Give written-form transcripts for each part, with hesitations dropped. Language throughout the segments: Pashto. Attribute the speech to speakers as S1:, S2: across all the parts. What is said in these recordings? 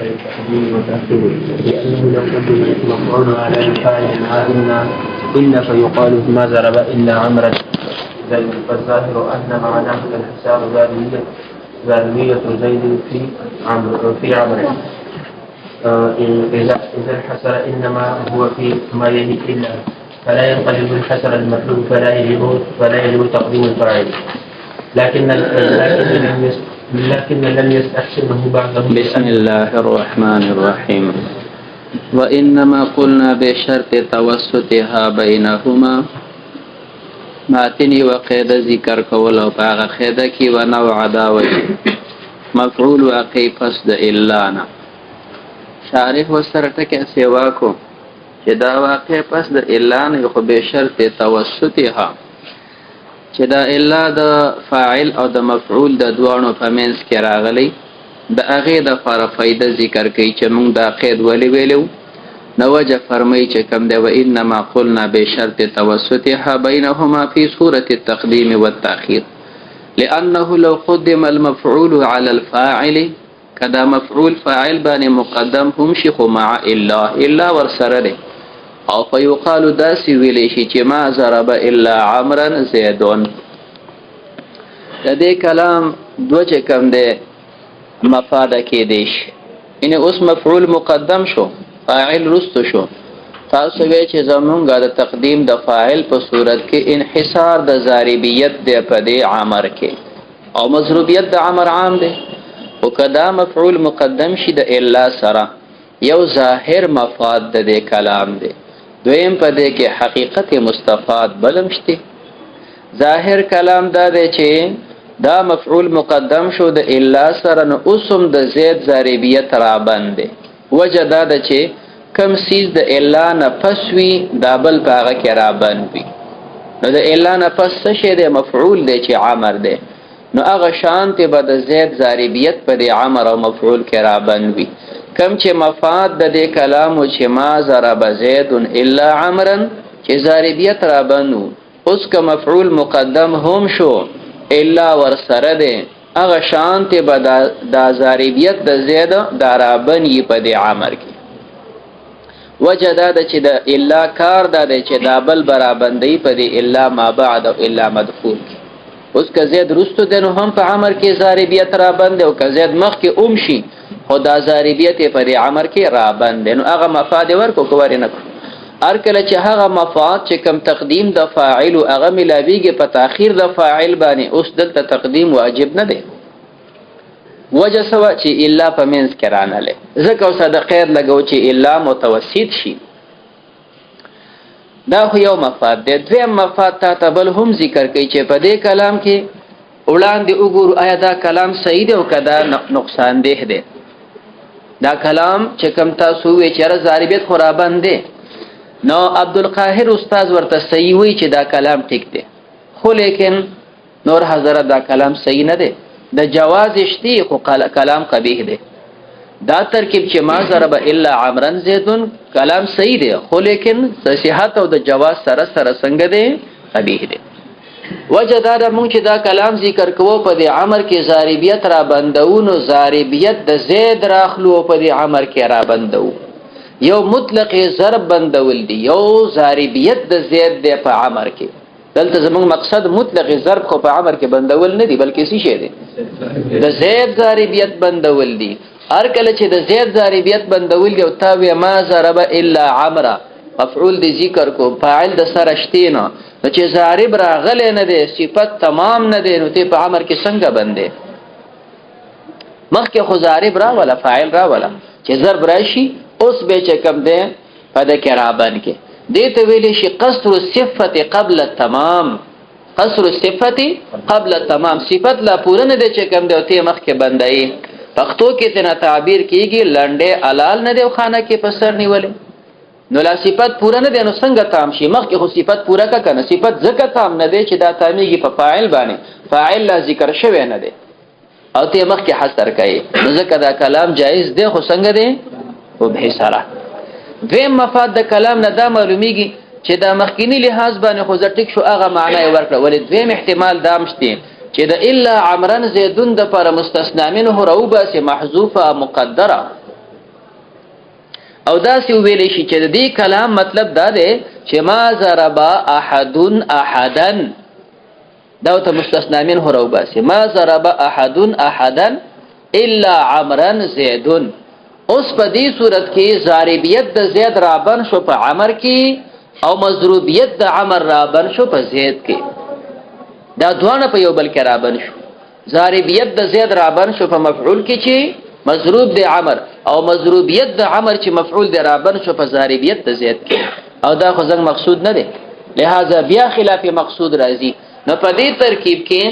S1: التقديم والتأخير لأنه لو قدم مفعول على الفاعل عادنا إلا فيقال ما ضرب إلا عمرا زيد فالظاهر أن معناه الانحسار ظالمية زيد في عمرو إذا انحسر إنما هو في ما يلي إلا فلا ينقلب انحسر المطلوب فلا يجب تقديم الفاعل لكن لم يستحسنه بعضهم.
S2: بسم الله الرحمن الرحيم. وإنما قلنا بشرط توسطها بينهما ماتنی و قیده ذکر کول او پاغه قیده کی و نوع داوی مفعول واقعی پس د الانا شارح وسرته کې سیوا کو چې دا واقع پس د الانا یو به شرط توسطها چې دا الا د فاعل او د مفعول د دوانو په منځ کې راغلی د هغه د فائدہ ذکر کوي چې موږ دا قید ولې ویلو نو وجه فرمایي چې کوم دی و انما قلنا بشرط توسطها بينهما في صورة التقديم والتأخير لأنه لو قدم المفعول على الفاعل كذا مفعول فاعل باندې مقدم هم شيخ مع الا ورسره او فيقال داسي ویلی شي چې ما ضرب الا عمرا زيدون د دې کلام دوه کوم دی مفاده کې دیش ان اوس مفعول مقدم شو فاعل رستو شو تاسو وی چې زمونږه د تقدیم د فاعل په صورت کې انحصار د ضاربیت د پدې عمر کې او مضروبیت د عمر عام دی او کدا مفعول مقدم شي د الا سره یو ظاهر مفاد د کلام دی دویم پدې کې حقیقت مستفاد بلمشتي ظاهر کلام دا دی چې دا مفعول مقدم شو د الا سره نو اوسم د زید ضاربیت را باندې وجه دا ده چې کم سیز د الا نه پس وی دا بل پاغه کې را باندې نو د الا نه پس څه شی د مفعول دی چې عمر دی نو هغه شانته به د زید ضاربیت په د عمر او مفعول کې را باندې کم چې مفاد د کلام او چې ما ضرب زید الا عمرا چې ضاربیت را باندې اوس که مفعول مقدم هم شو الا ورسره ده هغه شانته به د ضاربیت د زید درابن یې په د عمر کې وجه دا چې د الا کار دا چې دابل برابندې په د الا ما بعد او الا مدخول اوس که زید رستو دنو هم په عمر کې ضاربیت را بند او که زید مخ کې شي خدا ضاربیت په د عمر کې را بند نو هغه مفاد ورکو کوی نه هر کله چې هغه مفاد چې کم تقدیم د فاعل او هغه ملاویږي په تاخير د فاعل باندې اوس دلته تقدیم واجب نه دی وجه سوا چې الا په منځ کې رانه لې ځکه اوس د غیر لګو چې الا متوسط شي دا خو یو مفاد دی دویم مفاد ته بل هم ذکر کوي چې په دې کلام کې وړاندې وګورو آیا دا کلام صحیح دی او کدا نقصان دی دا کلام چې کم تاسو وی چې ضاربیت خرابان دی نو عبدالقاهر استاد ورته صحیح وی چې دا کلام ټیک دی خو لیکن نور حضرت دا کلام صحیح نه دی د جواز اشتی خو کلام قبیح دی دا ترکیب چې ما ضرب الا عمرا زیدون کلام صحیح دی خو لیکن صحت او د جواز سره څنګه دی قبیح دی وجه دا مونږ چې دا کلام ذکر کوو په د عمر کې ضاربیت را بندونو ضاربیت د زید راخلو په د عمر کې را بندو یو مطلق ضرب بندول دی یو ضاربیت د زید دی په عمر کې دلته زموږ مقصد مطلق ضرب خو په عمر کې بندول نه دی بلکې څه شی دی د زید ضاربیت بندول دی هر کله چې د زید ضاربیت بندول دی او تا وی ما ضرب الا عمرا مفعول دی ذکر کو فاعل د سره شتینه نو چې ضارب راغله نه دی صفت تمام نه دی نو ته په عمر کې څنګه بندې مخکې خو ضارب را ولا فاعل را ولا چې ضرب راشي اوس به چې کم دی په د کې را باندې کې دیته ویلې شي قصر الصفه قبل التمام قصر الصفه قبل التمام صفت لا پوره نه دی چې کم دی ته مخ کې بندای پښتو کې څنګه تعبیر کیږي لنډه علال نه دی خانه کې پسر نیولې نو لا صفت پوره نه دی نو څنګه تام شي مخ کې خو صفت پوره کا کنه صفت ځکه تام نه دی چې دا تامیږي په فاعل باندې فاعل لا ذکر شوی نه دی او ته مخ کې حصر کوي ځکه دا کلام جائز دی خو څنګه دی او به سره دویم مفاد د کلام نه دا معلومیږي چې دا مخکینی لحاظ باندې خو ټیک شو هغه معنی ورکړه ولې دویم احتمال دامشته چې د الا عمرن زیدون د پر مستثنا منه روبه سي محذوفه مقدره او دا سی ویل شي چې د دې کلام مطلب دا دی چې ما ضرب احدن احدن دا ته مستثنا منه روبه سي ما ضرب احدن احدن الا عمرن زیدون. اوس په دې صورت کې ضاربیت د زید رابن شو په عمر کې او مضروبیت د عمر رابن شو په زید کې. دا دوانه په یو بل کې رابن شو. ضاربیت د زید رابن شو په مفعول کې چې مضروب د عمر او مضروبیت د عمر چې مفعول د رابن شو په ضاربیت د زید کې. او دا خو څنګه مقصود نه دی، لہذا بیا خلاف مقصود راځي. نو په دې ترکیب کې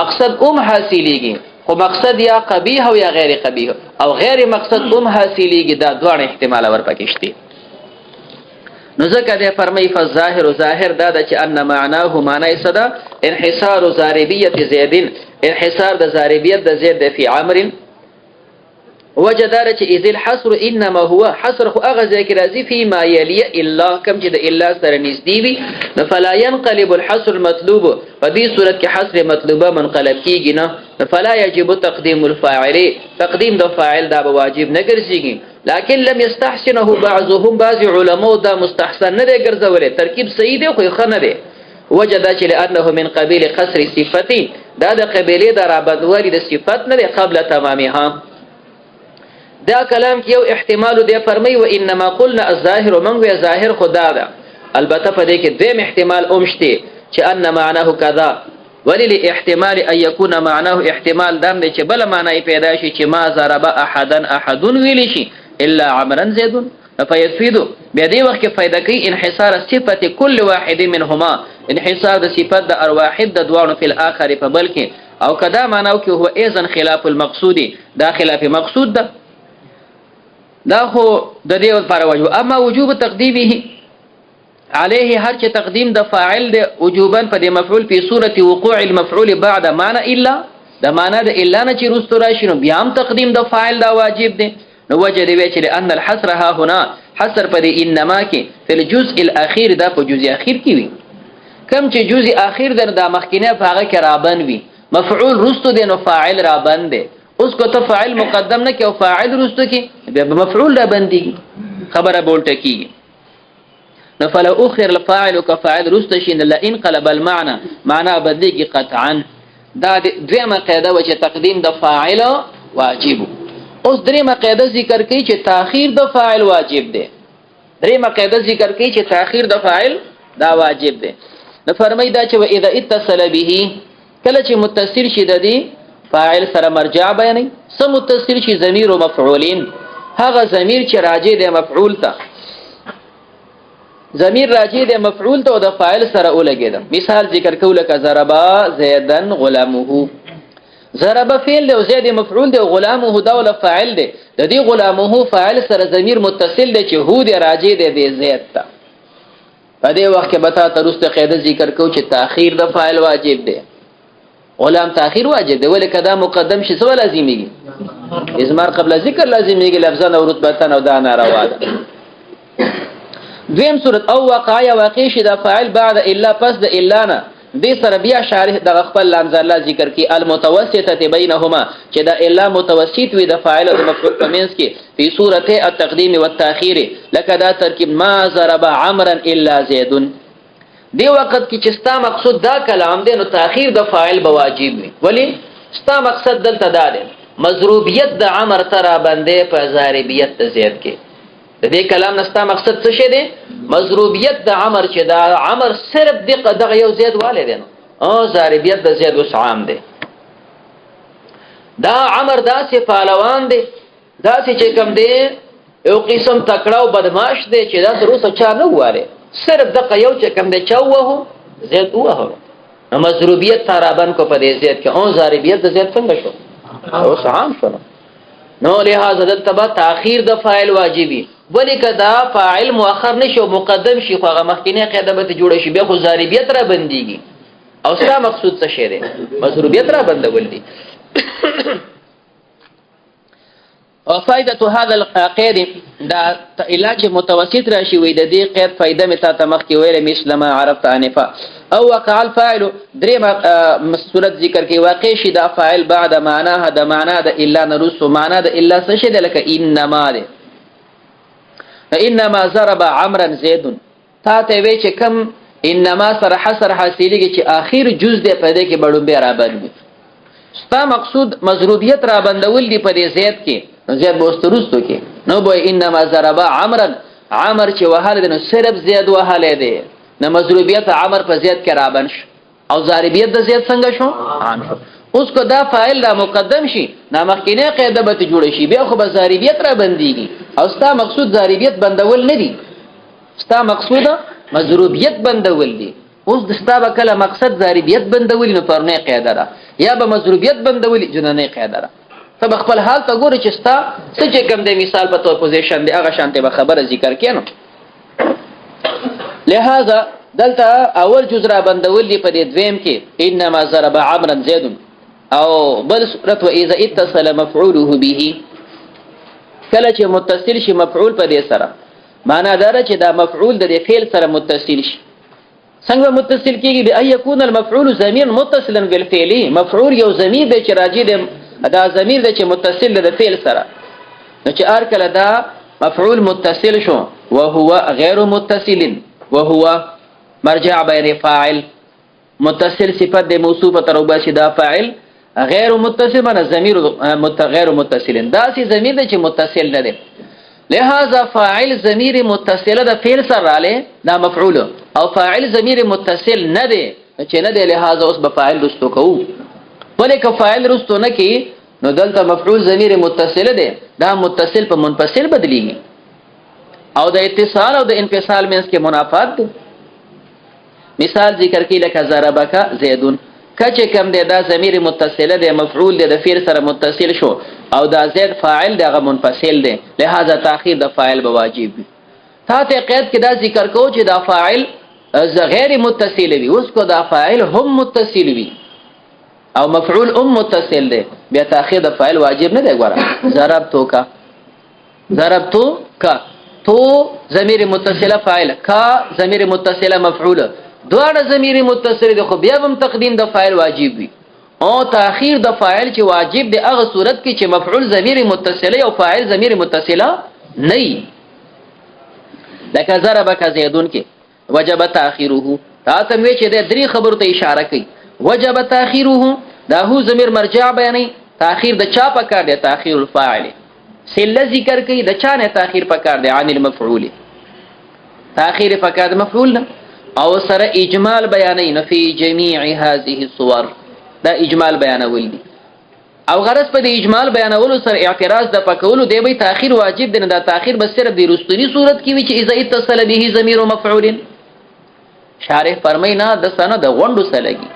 S2: مقصد حاصلېږي، خو مقصد یا قبیح او یا غیر قبیح او غیر مقصد حاصلېږي. دا دوه احتمال ورپکې شته. نو ځکه دې فرمایي فالظاهر ظاهر دا چې ان معناه معنی صدا انحصار ضاربیت زید، انحصار د ضاربیت د زید فی عمر وجدار چې اذ الحصر انما هو حصر خو هغه ځای کې راځي فی ما یلی الا کم چې د الا سره نږدې وي. فلا ينقلب الحصر المطلوب، په دې صورت کې حصر مطلوبه منقلب کیږي نه. فلا يجب تقديم الفاعل، تقدیم د فاعل دا به واجب نه ګرځيږي. لكن لم يستحسنه بعضهم، بعض علماء دا مستحسن نه دی ګرځولې. ترکیب صحیح دی خو ښه نه دی. وجدا چې لانه من قبيل قصر صفتين، دا د قبيله د رابطوالي د صفات نه دی قبل تمامها. دا کلام کې یو احتمال دی فرمای و انما قلنا الظاهر من هو ظاهر خدا دا. البته په دې کې دویم احتمال اومشته چې ان معناه کذا، ولل احتمال ان يكون معناه احتمال دام دی چې بل معنی پیدا شي چې ما ضرب احدن احدن ویل شي الا عمرا زید. فيفيد بیا دې وخت کې فائدہ کوي انحصار صفه كل واحد منهما، انحصار د صفات د ارواحد د دوانو په الاخر په بل کې. او کدا معناو کې هو اذن خلاف المقصود، دا خلاف مقصود ده. دا خو د دې لپاره وجو. اما وجوب تقدیمه عليه، هر چې تقدیم د فاعل د وجوبا په د مفعول په صورت وقوع المفعول بعد معنى الا، د معنی د الا نه چې رستو راشي نو بیا هم تقدیم د فاعل دا واجب دی. نو وجه دی چې ان الحصر ها هنا حصر پر انما کې په الجزء الاخير، دا په جزء اخیر کې وي. کم چې جزء اخیر د مخکینه په هغه کې رابن وي، مفعول رستو دی نو فاعل رابن دی. اوس کو ته فاعل مقدم نه کې او فاعل رستو کې بیا مفعول را باندې خبره بولټه کیږي. نو فلا اخر الفاعل كفاعل رستو شي لا انقلب المعنى، معنی بدلیږي قطعا. دا دویمه قاعده و چې تقدیم د فاعل واجب. اوس دریمه قاعده ذکر کوي چې تاخير د فاعل واجب دی. دریمه قاعده ذکر کوي چې تاخير د فاعل دا واجب دی. نو فرمایي دا چې واذا اتصل به، کله چې متصل شي د دې فاعل سره مرجع بیانې، سم متصل شي ضمیر او مفعولین، هغه ضمیر چې راجع دی مفعول ته، ضمیر راجع دی مفعول ته او د فاعل سره ولګیدم. مثال ذکر کوله ک ضربا زیدن غلامه، ضرب فعل او زید مفعول دی، غلامه دا ول فاعل دی. د دې غلامه فاعل سره ضمیر متصل دی چې هو دی راجع دی به زید ته. په دې وخت کې بتا ترسته قاعده ذکر کو چې تاخير د فاعل واجب دی، غلام تاخير واجب دی. ولې کدا مقدم شي سو لازميږي، ازمار قبل ذکر لازميږي، لفظا او رتبه او دا ناروا ده. دویم صورت او واقع شي د فاعل بعد الا، پس د الا نه دې سره بیا شارح د خپل لامزله ذکر کی المتوسطه بینهما، چې دا الا متوسط وي د فاعل او مفعول په منځ کې په صورت التقدیم والتاخير. لکه دا ترکیب ما ضرب عمرا الا زید. دی وخت کې چې ستا مقصود دا کلام دی نو تاخير د فاعل به واجب وي. ولی ستا مقصد دلته دا دی مضروبیت د عمر ترا باندې په ضاربیت د زید کې. د دې کلام نستا مقصد څه شه دی؟ مضروبیت د عمر چې دا عمر صرف دغه یو زید والے دی نو ضاربیت د زید وس عام دی. دا عمر داسې پهلوان دی، داسې چې کوم دی یو قسم تکړه او بدمعاش دی چې دا تروسه چا نه واله، صرف دغه یو چې کوم دی چا وو زید وو. نو مضروبیت ترابن کو په دې زید کې او ضاربیت د زید څنګه شو؟ اوس عام شو. نو لہذا دلته تاخير د فاعل واجبي، ولی کدا فاعل مؤخر نشو مقدم شي خو هغه مخکینه قاعده به جوړ شي، بیا خو ضاربیت را بنديږي. او ستا مقصود څه شی دی؟ مضروبیت را بندول دي. او فائدته هذا القید دا علاج متوسط راشي وي د دې قید فائدہ متا تمخ کی ویل مسلمه عرفت انفا او وقع الفاعل دریم صورت ذکر کې واقع شي دا فاعل بعد معناها د معنا د الا نرسو معنا د الا څه شي لکه انما ده انما ضرب عمرا زید تا ته وی چې کم انما سره حصر حاصلېږي چې اخر جز ده په دې کې بړو به را باندې ستا مقصود مضروبیت را بندول دی په دې زید کې زید بوسترستو کې نو به انما ضرب عمرا عمر چې وهاله نو صرف زید وهاله دی نه مضروبیت عمر په زید کې را بنش او ضاربیت د زید څنګه شو عام شو اوس کو دا فاعل را مقدم شي نامخکینه قاعده به جوړ شي بیا خو به ضاربیت را بنديږي او ستا مقصود ضاربیت بندول نه دی ستا مقصود مضروبیت بندول دی اوس د ستا به کله مقصد ضاربیت بندول نو پرنه قاعده را یا به مضروبیت بندول جنانه قاعده را ته خپل حال ته ګوري چې ستا څه چې کوم د مثال په تور پوزیشن دی هغه شانته به خبره ذکر کینو لہذا دلته اول جزء بندول دی په دې دویم کې انما ضرب عمرا زید او بل صورت واذا اتصل مفعوله به کله چې متصل شي مفعول په دې سره معنا دا چې دا مفعول د فعل سره متصل شي څنګه متصل کیږي به اي يكون المفعول ضمير متصلا بالفعل مفعول یو ضمیر دی چې راځي د دا ضمیر دی چې متصل د فعل سره نو چې ار کله دا مفعول متصل شو وهو غیر متصل وهو مرجع بین فاعل متصل صفت د موصوفه تروبه شدا فاعل غیر متصل من ضمیر غیر متصل دا سی ضمیر دی چې متصل نه دی لہذا فاعل ضمیر متصل د فعل سره له دا مفعول او فاعل ضمیر متصل نه دی چې نه دی لہذا اوس به فاعل رستو کوو ولیک فاعل رستو نه کی نو دلته مفعول ضمیر متصل دی دا متصل په منفصل بدلیږي او د اتصال او د انفصال مینس کې منافات دی مثال ذکر کی لکه ضربک زیدون کچه کم دی دا ضمیر متصل دی مفعول دی د فعل سره متصل شو او دا زید فاعل دغه منفصل دی لہذا تاخیر د فاعل به واجب وي تا ته قید کې دا ذکر کو چې دا فاعل غیر متصل وي اوس کو دا فاعل هم متصل وي او مفعول متصل دی بیا تاخیر د فاعل واجب نه دی ګوره ضربتو کا تو ضمیر متصله فاعل کا ضمیر متصله مفعول دواړه ضمیر متصل دي خو بیا هم تقدیم د فاعل واجب وي او تاخير د فاعل چې واجب دی هغه صورت کې چې مفعول ضمیر متصله او فاعل ضمیر متصله نه لکه ضربک زیدون کې وجب تاخيره تاسو وی چې د درې خبرو ته اشاره کوي وجب تاخيره دا هو ضمیر مرجع بیانې تاخير د چا په کار دی تاخير الفاعل سله ذکر کوي د چا نه تاخير په کار دی عن المفعول تاخير په کار د مفعول نه او سره اجمال بیانې نه فی جميع هذه الصور دا اجمال بیانول دي او غرض په اجمال بیانولو سره اعتراض د پکولو دی به تاخير واجب دی نه دا تاخير بس صرف د رستنی صورت کې وی چې اذا اتصل به ضمیر مفعول شارح فرماینا د سنه د غوندو سلګي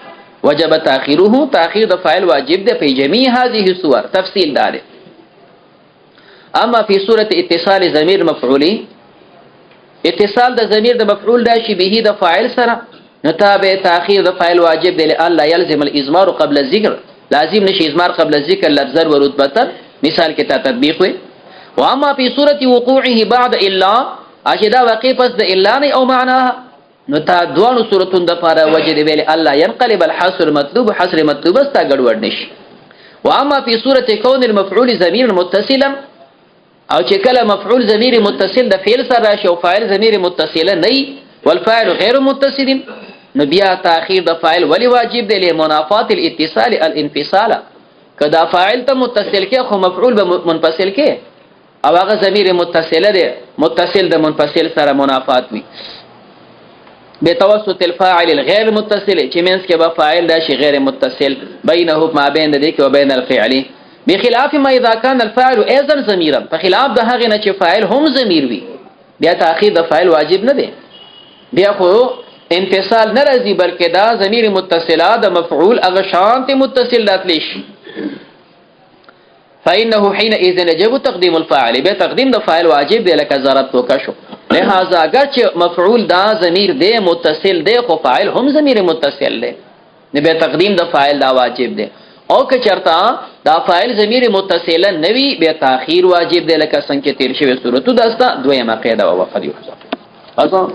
S2: وجب تاخيره تاخير د فاعل واجب دی په جميع هذه الصور تفصیل دار اما فی صورت اتصال ضمیر مفعولی اتصال د ضمیر د مفعول راشي به د فاعل سره نتابع تاخير د فاعل واجب دی الله يلزم الاضمار قبل الذکر لازم نشي اضمار قبل الذکر لفظا ورتبه مثال کې تطبیق وي و اما في صورت وقوعه بعد الا اشدا واقع پس د الا نه او معناها نو تا دوانو صورتون د لپاره وجد ویل الله ينقلب الحصر مطلوب حصر مطلوب استا ګډوډ نشي و اما في صورت كون المفعول ضمير متصلا او چې کله مفعول ضمیر متصل د فعل سره راشي او فاعل ضمیر متصل نه والفاعل غیر متصل نو بیا تاخير د فاعل ولی واجب دی لمنافات الاتصال الانفصال کدا فاعل ته متصل کې خو مفعول به منفصل کې او هغه ضمیر متصل دی متصل د منفصل سره منافات وي بتوسط الفاعل الغير متصل چې مینس کې به فاعل راشي غیر متصل بینه ما بین د کې او بین الفعل بخلاف ما اذا كان الفاعل ايضا ضميرا فخلاف ده هغه نه چې فاعل هم ضمیر وي بیا تاخير د فاعل واجب نه دی بیا خو انفصال نه راځي بلکې دا ضمیر متصله د مفعول هغه شانت متصل راتلی شي فانه حينئذ يجب تقديم الفاعل به تقدیم د فاعل واجب دی لکه ضربت وکشو لہذا اگر چې مفعول دا ضمیر دی متصل دی خو فاعل هم ضمیر متصل دی نه به تقدیم د فاعل دا واجب دی او که چرتا دا فاعل ضمیر متصل نوی به تاخير واجب دی لکه څنګه تیر شوی صورتو داستا دویمه قاعده او وقد یحذف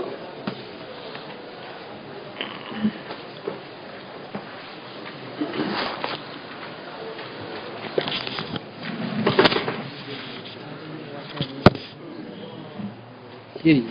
S3: کېږي